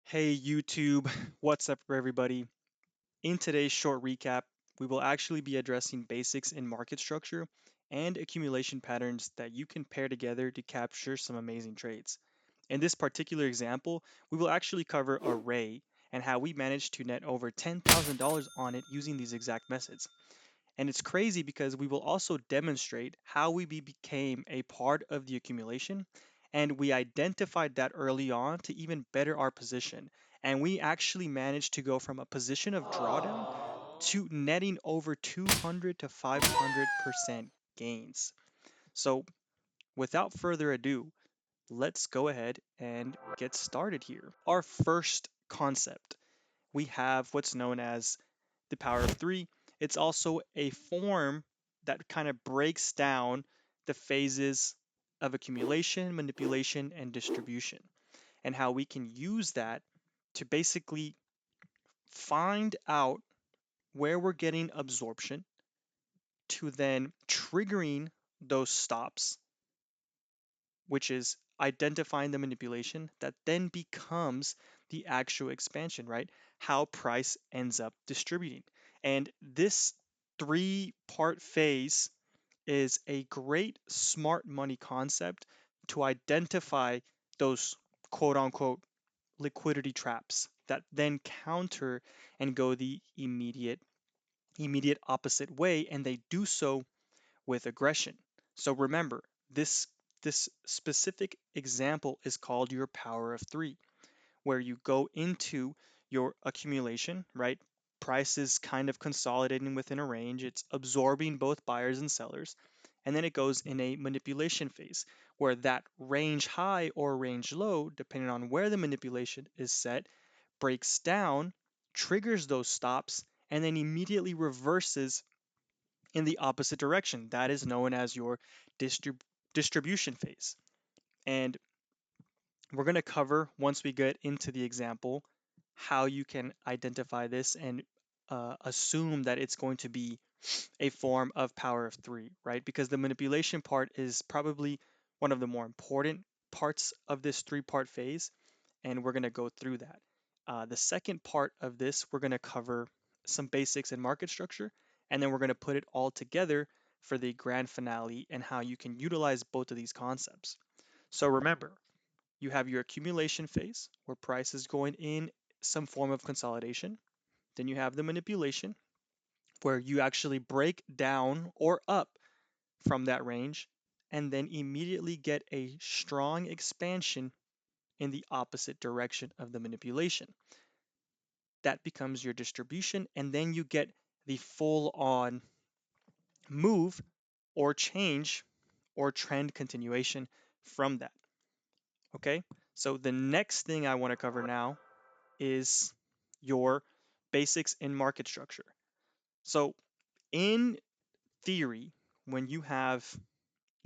Hey YouTube, what's up everybody? In today's short recap, we will actually be addressing basics in market structure and accumulation patterns that you can pair together to capture some amazing trades. In this particular example, we will actually cover ARRY and how we managed to net over $10,000 on it using these exact methods. And it's crazy because we will also demonstrate how we became a part of the accumulation. And we identified that early on to even better our position. And we actually managed to go from a position of drawdown to netting over 200 to 500% gains. So, without further ado, let's go ahead and get started here. Our first concept, we have what's known as the power of three. It's also a form that kind of breaks down the phases of accumulation, manipulation, and distribution, and how we can use that to basically find out where we're getting absorption to then triggering those stops, which is identifying the manipulation that then becomes the actual expansion, right? How price ends up distributing. And this three-part phase is a great smart money concept to identify those quote unquote liquidity traps that then counter and go the immediate opposite way, and they do so with aggression. So remember, this specific example is called your power of three, where you go into your accumulation, right? Price is kind of consolidating within a range, it's absorbing both buyers and sellers. And then it goes in a manipulation phase where that range high or range low, depending on where the manipulation is set, breaks down, triggers those stops, and then immediately reverses in the opposite direction. That is known as your distribution phase. And we're going to cover, once we get into the example, how you can identify this and assume that it's going to be a form of power of three, right? Because the manipulation part is probably one of the more important parts of this three-part phase, and we're going to go through that. The second part of this, we're going to cover some basics in market structure, and then we're going to put it all together for the grand finale and how you can utilize both of these concepts. So remember, you have your accumulation phase where price is going in some form of consolidation. Then you have the manipulation where you actually break down or up from that range and then immediately get a strong expansion in the opposite direction of the manipulation. That becomes your distribution, and then you get the full on move or change or trend continuation from that. Okay, so the next thing I want to cover now is your basics in market structure. So, in theory, when you have,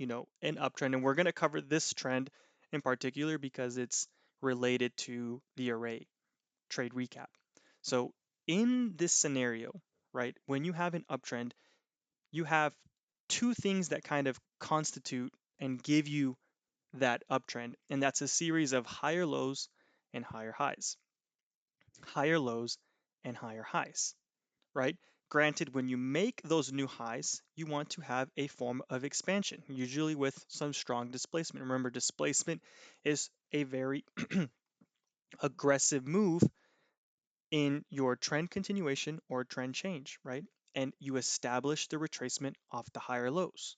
an uptrend, and we're going to cover this trend in particular because it's related to the ARRY trade recap. So, in this scenario, right, when you have an uptrend, you have two things that kind of constitute and give you that uptrend, and that's a series of higher lows and higher highs, higher lows and higher highs, right? Granted, when you make those new highs, you want to have a form of expansion, usually with some strong displacement. Remember, displacement is a very aggressive move in your trend continuation or trend change, right? And you establish the retracement off the higher lows.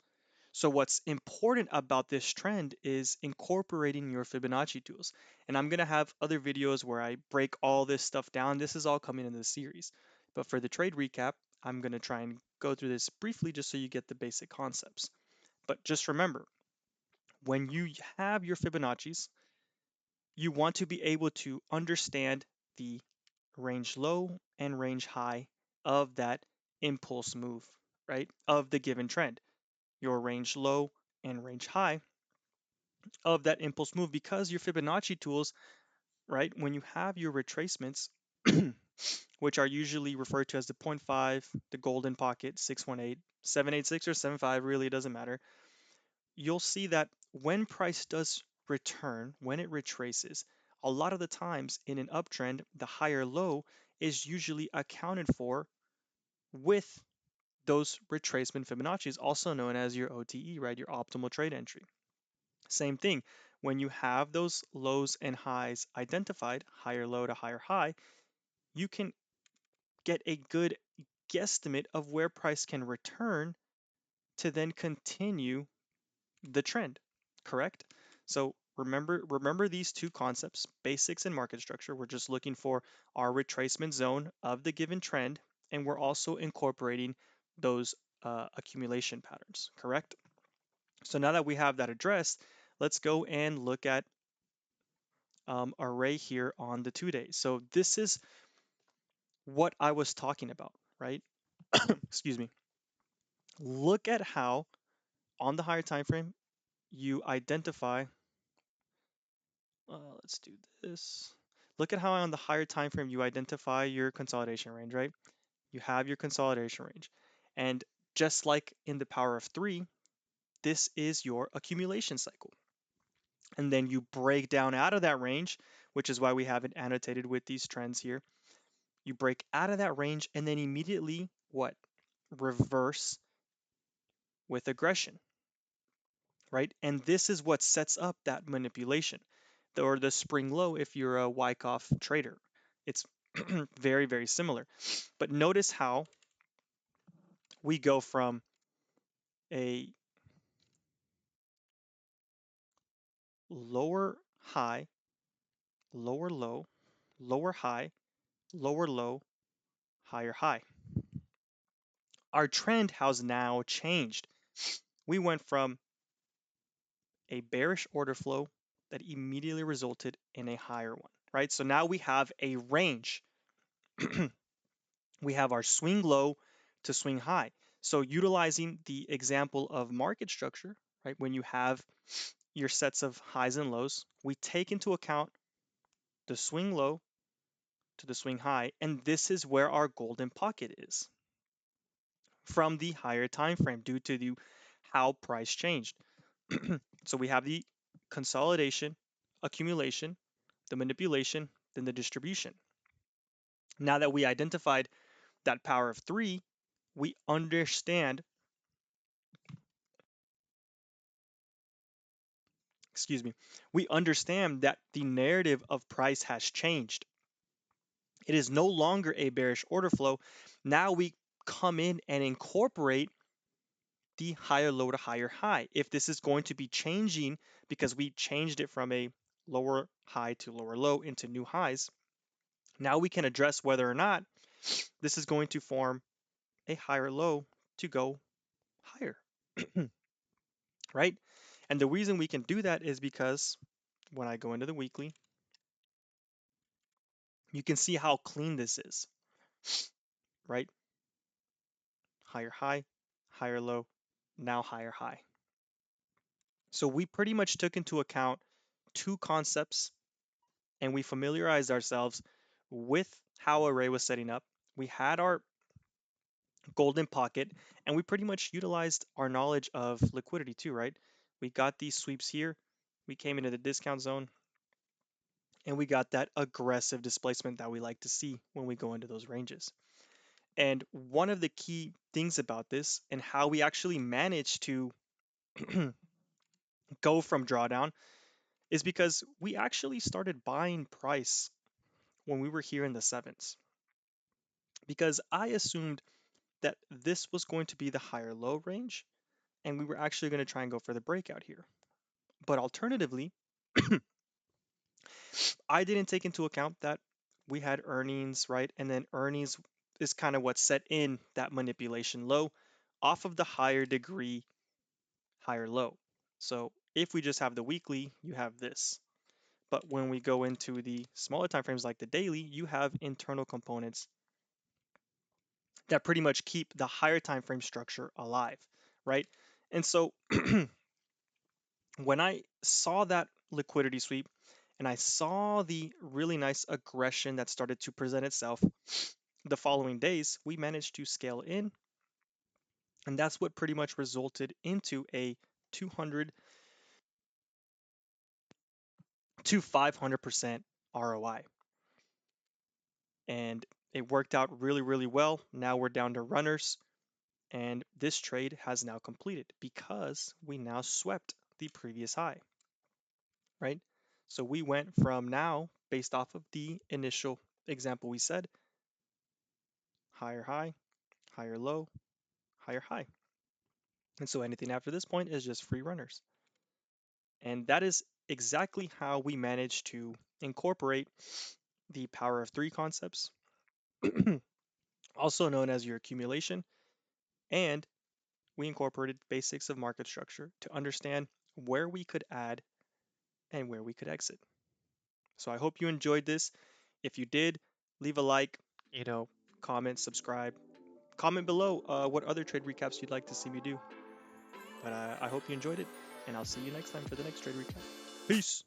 So what's important about this trend is incorporating your Fibonacci tools. And I'm going to have other videos where I break all this stuff down. This is all coming in the series. But for the trade recap, I'm going to try and go through this briefly just so you get the basic concepts. But just remember, when you have your Fibonacci's, you want to be able to understand the range low and range high of that impulse move, right? Of the given trend, your range low and range high of that impulse move, because your Fibonacci tools, right, when you have your retracements, which are usually referred to as the zero point 0.5, the golden pocket, 618, 786, or 75, really, it doesn't matter. You'll see that when price does return, when it retraces, a lot of the times in an uptrend, the higher low is usually accounted for with those retracement Fibonacci's, also known as your OTE, right? Your optimal trade entry. Same thing. When you have those lows and highs identified, higher low to higher high, you can get a good guesstimate of where price can return to then continue the trend, correct? So remember these two concepts, basics and market structure. We're just looking for our retracement zone of the given trend, and we're also incorporating those accumulation patterns, correct? So now that we have that addressed, let's go and look at array here on the 2 days. So this is what I was talking about, right? Excuse me. Look at how on the higher time frame you identify. Let's do this. Look at how on the higher time frame you identify your consolidation range, right? You have your consolidation range. And just like in the power of three, this is your accumulation cycle. And then you break down out of that range, which is why we have it annotated with these trends here. You break out of that range and then immediately what? Reverse with aggression, right? And this is what sets up that manipulation or the spring low if you're a Wyckoff trader. It's very, very similar. But notice how we go from a lower high, lower low, lower high, lower low, higher high. Our trend has now changed. We went from a bearish order flow that immediately resulted in a higher one, right? So now we have a range. We have our swing low to swing high. So utilizing the example of market structure, right? When you have your sets of highs and lows, we take into account the swing low to the swing high, and this is where our golden pocket is from the higher time frame due to the how price changed. So we have the consolidation, accumulation, the manipulation, then the distribution. Now that we identified that power of three, we understand, excuse me, we understand that the narrative of price has changed. It is no longer a bearish order flow. Now we come in and incorporate the higher low to higher high. If this is going to be changing because we changed it from a lower high to lower low into new highs, now we can address whether or not this is going to form a higher low to go higher, right? And the reason we can do that is because when I go into the weekly, you can see how clean this is, right? Higher high, higher low, now higher high. So we pretty much took into account two concepts and we familiarized ourselves with how Array was setting up. We had our golden pocket and we pretty much utilized our knowledge of liquidity too, right? We got these sweeps here. We came into the discount zone and we got that aggressive displacement that we like to see when we go into those ranges. And one of the key things about this and how we actually managed to go from drawdown is because we actually started buying price when we were here in the sevens. Because I assumed that this was going to be the higher low range and we were actually going to try and go for the breakout here. But alternatively, I didn't take into account that we had earnings, right? And then earnings is kind of what set in that manipulation low off of the higher degree, higher low. So if we just have the weekly, you have this. But when we go into the smaller time frames like the daily, you have internal components that pretty much keep the higher time frame structure alive, right? And so when I saw that liquidity sweep and I saw the really nice aggression that started to present itself the following days, we managed to scale in. And that's what pretty much resulted into a 200 to 500% ROI. And it worked out really, really well. Now we're down to runners. And this trade has now completed because we now swept the previous high, right? So we went from now, based off of the initial example we said, higher high, higher low, higher high. And so anything after this point is just free runners. And that is exactly how we managed to incorporate the power of three concepts, also known as your accumulation, and we incorporated basics of market structure to understand where we could add and where we could exit. So I hope you enjoyed this. If you did, leave a like, comment, subscribe, comment below what other trade recaps you'd like to see me do. But I hope you enjoyed it, and I'll see you next time for the next trade recap. Peace.